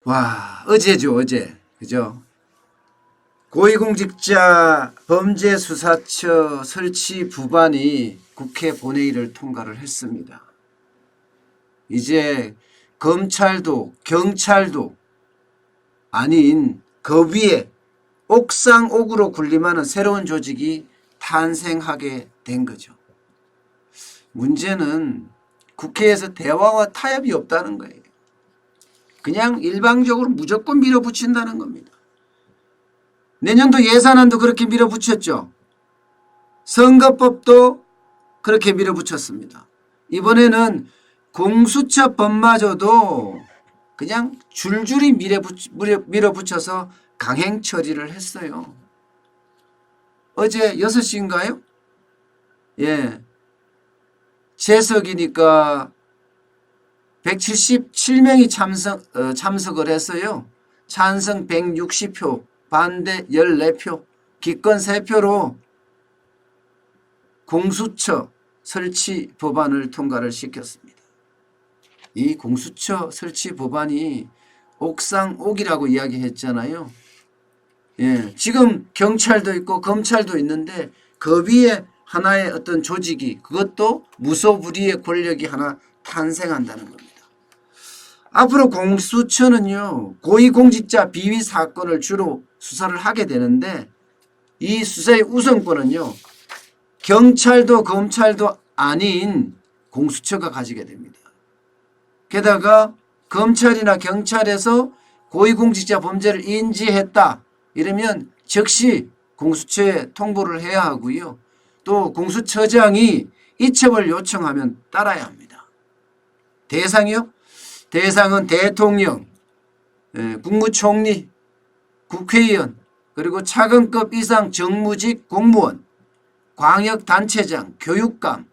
와, 어제죠, 어제. 그죠? 고위공직자 범죄수사처 설치 부반이 국회 본회의를 통과를 했습니다. 이제 검찰도 경찰도 아닌 그 위에 옥상옥으로 군림하는 새로운 조직이 탄생하게 된 거죠. 문제는 국회에서 대화와 타협이 없다는 거예요. 그냥 일방적으로 무조건 밀어붙인다는 겁니다. 내년도 예산안도 그렇게 밀어붙였죠. 선거법도 그렇게 밀어붙였습니다. 이번에는 공수처법마저도 그냥 줄줄이 밀어붙여서 강행 처리를 했어요. 어제 6시인가요? 예. 재석이니까 177명이 참석을 했어요. 찬성 160표, 반대 14표, 기권 3표로 공수처 설치 법안을 통과를 시켰습니다. 이 공수처 설치 법안이 옥상옥이라고 이야기했잖아요. 예, 지금 경찰도 있고 검찰도 있는데 그 위에 하나의 어떤 조직이, 그것도 무소불위의 권력이 하나 탄생한다는 겁니다. 앞으로 공수처는요, 고위공직자 비위 사건을 주로 수사를 하게 되는데 이 수사의 우선권은요, 경찰도 검찰도 아닌 공수처가 가지게 됩니다. 게다가 검찰이나 경찰에서 고위공직자 범죄를 인지했다 이러면 즉시 공수처에 통보를 해야 하고요. 또 공수처장이 이첩을 요청하면 따라야 합니다. 대상이요? 대상은 대통령, 국무총리, 국회의원, 그리고 차관급 이상 정무직 공무원, 광역단체장, 교육감,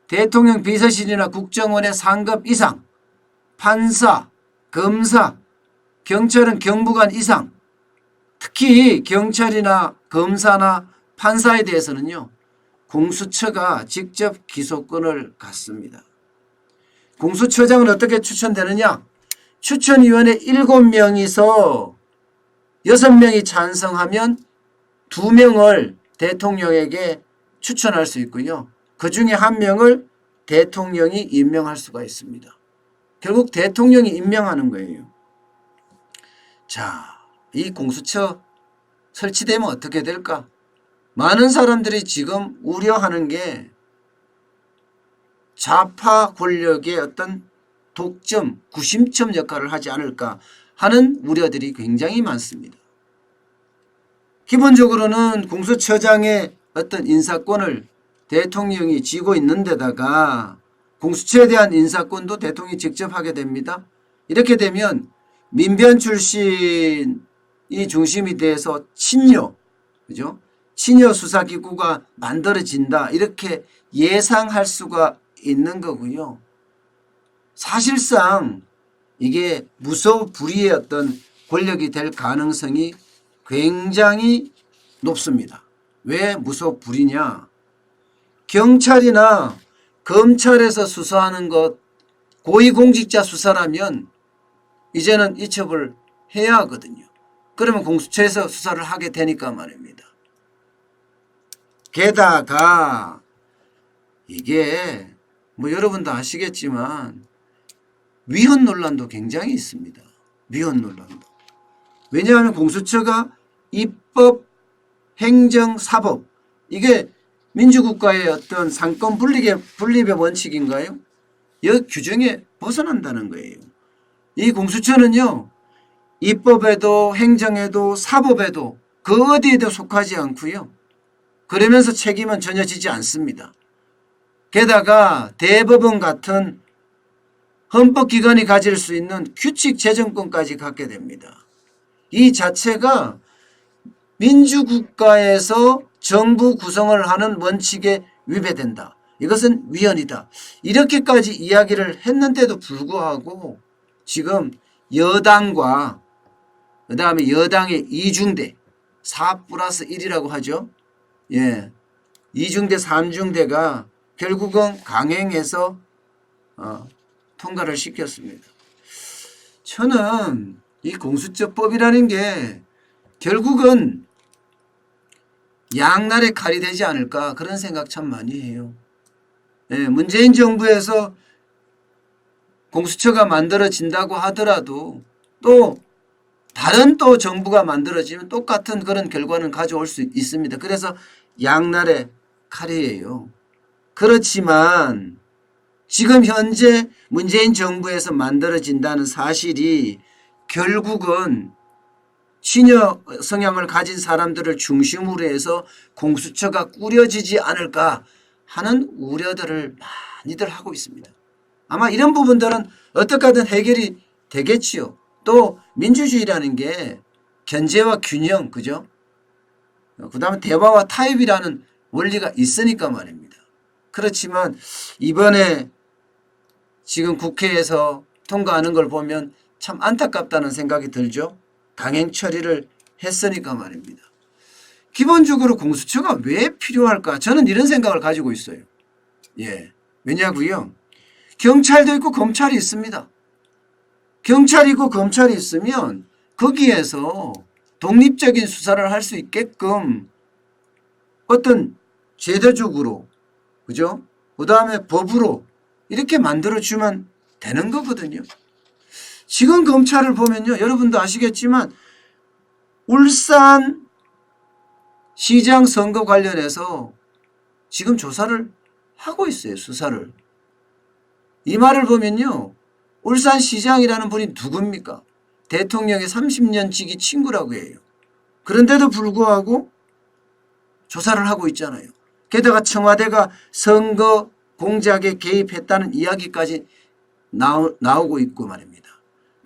대통령 비서실이나 국정원의 상급 이상, 판사, 검사, 경찰은 경무관 이상, 특히 경찰이나 검사나 판사에 대해서는요, 공수처가 직접 기소권을 갖습니다. 공수처장은 어떻게 추천되느냐? 추천위원회 7명이서 6명이 찬성하면 2명을 대통령에게 추천할 수 있고요. 그 중에 1명을 대통령이 임명할 수가 있습니다. 결국 대통령이 임명하는 거예요. 자, 이 공수처 설치되면 어떻게 될까? 많은 사람들이 지금 우려하는 게 좌파 권력의 어떤 독점, 구심점 역할을 하지 않을까 하는 우려들이 굉장히 많습니다. 기본적으로는 공수처장의 어떤 인사권을 대통령이 쥐고 있는 데다가 공수처에 대한 인사권도 대통령이 직접 하게 됩니다. 이렇게 되면 민변 출신이 중심이 돼서 친여, 그죠? 친여 수사기구가 만들어진다. 이렇게 예상할 수가 있는 거고요. 사실상 이게 무소불위의 어떤 권력이 될 가능성이 굉장히 높습니다. 왜 무소불위냐? 경찰이나 검찰에서 수사하는 것, 고위공직자 수사라면 이제는 이첩을 해야 하거든요. 그러면 공수처에서 수사를 하게 되니까 말입니다. 게다가 이게 뭐 여러분도 아시겠지만 위헌 논란도 굉장히 있습니다. 위헌 논란도. 왜냐하면 공수처가 입법, 행정, 사법, 이게 민주국가의 어떤 상권 분립의 원칙인가요? 이 규정에 벗어난다는 거예요. 이 공수처는요, 입법에도 행정에도 사법에도 그 어디에도 속하지 않고요. 그러면서 책임은 전혀 지지 않습니다. 게다가 대법원 같은 헌법기관이 가질 수 있는 규칙 제정권까지 갖게 됩니다. 이 자체가 민주국가에서 정부 구성을 하는 원칙에 위배된다. 이것은 위헌이다. 이렇게까지 이야기를 했는데도 불구하고 지금 여당과 그 다음에 여당의 이중대 4+1이라고 하죠. 예, 이중대 3중대가 결국은 강행해서 통과를 시켰습니다. 저는 이 공수처법이라는 게 결국은 양날의 칼이 되지 않을까 그런 생각 참 많이 해요. 예, 문재인 정부에서 공수처가 만들어진다고 하더라도 또 다른 또 정부가 만들어지면 똑같은 그런 결과는 가져올 수 있습니다. 그래서 양날의 칼이에요. 그렇지만 지금 현재 문재인 정부에서 만들어진다는 사실이 결국은 친여 성향을 가진 사람들을 중심으로 해서 공수처가 꾸려지지 않을까 하는 우려들을 많이들 하고 있습니다. 아마 이런 부분들은 어떻게 하든 해결이 되겠지요. 또 민주주의라는 게 견제와 균형, 그죠? 그 다음에 대화와 타협이라는 원리가 있으니까 말입니다. 그렇지만 이번에 지금 국회에서 통과하는 걸 보면 참 안타깝다는 생각이 들죠. 강행 처리를 했으니까 말입니다. 기본적으로 공수처가 왜 필요할까? 저는 이런 생각을 가지고 있어요. 예. 왜냐고요? 경찰도 있고 검찰이 있습니다. 경찰이 있고 검찰이 있으면 거기에서 독립적인 수사를 할 수 있게끔 어떤 제도적으로, 그죠? 그 다음에 법으로 이렇게 만들어주면 되는 거거든요. 지금 검찰을 보면요. 여러분도 아시겠지만 울산 시장 선거 관련해서 지금 조사를 하고 있어요. 수사를. 이 말을 보면요. 울산시장이라는 분이 누굽니까? 대통령의 30년 지기 친구라고 해요. 그런데도 불구하고 조사를 하고 있잖아요. 게다가 청와대가 선거 공작에 개입했다는 이야기까지 나오고 있고 말입니다.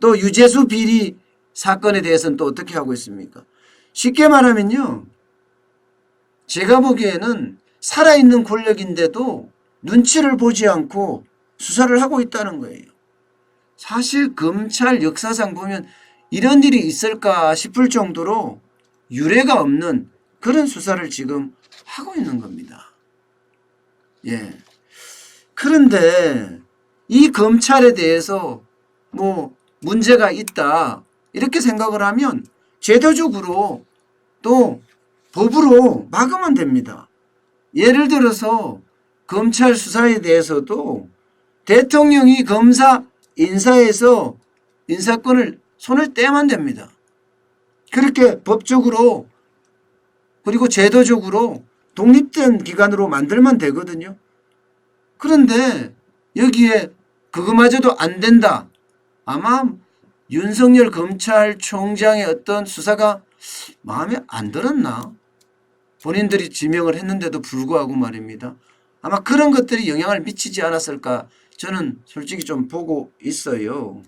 또 유재수 비리 사건에 대해서는 또 어떻게 하고 있습니까? 쉽게 말하면요. 제가 보기에는 살아있는 권력인데도 눈치를 보지 않고 수사를 하고 있다는 거예요. 사실 검찰 역사상 보면 이런 일이 있을까 싶을 정도로 유례가 없는 그런 수사를 지금 하고 있는 겁니다. 예. 그런데 이 검찰에 대해서 뭐 문제가 있다 이렇게 생각을 하면 제도적으로 또 법으로 막으면 됩니다. 예를 들어서 검찰 수사에 대해서도 대통령이 검사 인사에서 인사권을 손을 떼면 됩니다. 그렇게 법적으로 그리고 제도적으로 독립된 기관으로 만들면 되거든요. 그런데 여기에 그거마저도 안 된다. 아마 윤석열 검찰총장의 어떤 수사가 마음에 안 들었나? 본인들이 지명을 했는데도 불구하고 말입니다. 아마 그런 것들이 영향을 미치지 않았을까 저는 솔직히 좀 보고 있어요.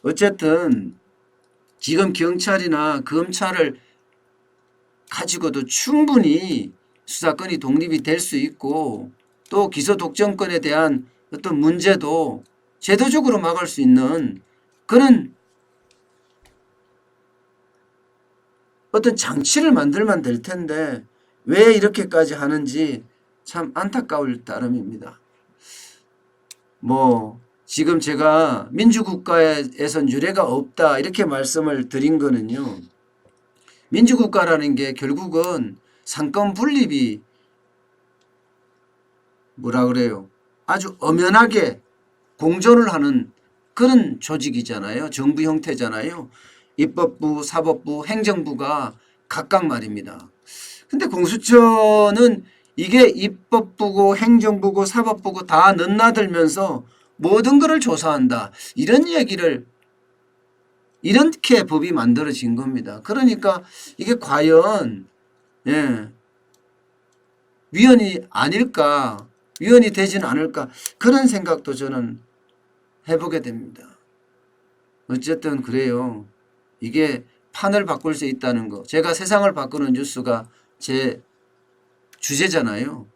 어쨌든 지금 경찰이나 검찰을 가지고도 충분히 수사권이 독립이 될 수 있고 또 기소 독점권에 대한 어떤 문제도 제도적으로 막을 수 있는 그런 어떤 장치를 만들면 될 텐데 왜 이렇게까지 하는지 참 안타까울 따름입니다. 뭐 지금 제가 민주국가에선 유례가 없다 이렇게 말씀을 드린 거는요. 민주국가라는 게 결국은 상권 분립이 뭐라 그래요? 아주 엄연하게 공존을 하는 그런 조직이잖아요. 정부 형태잖아요. 입법부, 사법부, 행정부가 각각 말입니다. 근데 공수처는 이게 입법부고 행정부고 사법부고 다 넘나들면서 모든 것을 조사한다. 이런 얘기를 이렇게 법이 만들어진 겁니다. 그러니까 이게 과연 위헌이 아닐까, 위헌이 되지는 않을까 그런 생각도 저는 해보게 됩니다. 어쨌든 그래요. 이게 판을 바꿀 수 있다는 거. 제가 세상을 바꾸는 뉴스가 제 주제잖아요.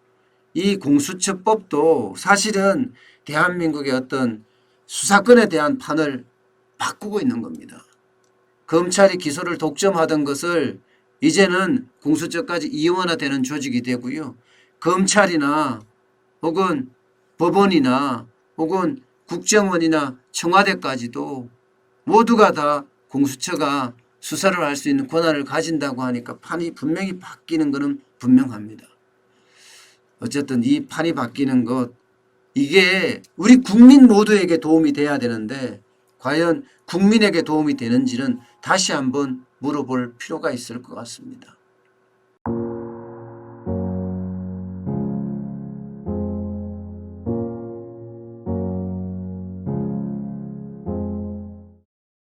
이 공수처법도 사실은 대한민국의 어떤 수사권에 대한 판을 바꾸고 있는 겁니다. 검찰이 기소를 독점하던 것을 이제는 공수처까지 이원화되는 조직이 되고요. 검찰이나 혹은 법원이나 혹은 국정원이나 청와대까지도 모두가 다 공수처가 수사를 할 수 있는 권한을 가진다고 하니까 판이 분명히 바뀌는 것은 분명합니다. 어쨌든 이 판이 바뀌는 것, 이게 우리 국민 모두에게 도움이 돼야 되는데 과연 국민에게 도움이 되는지는 다시 한번 물어볼 필요가 있을 것 같습니다.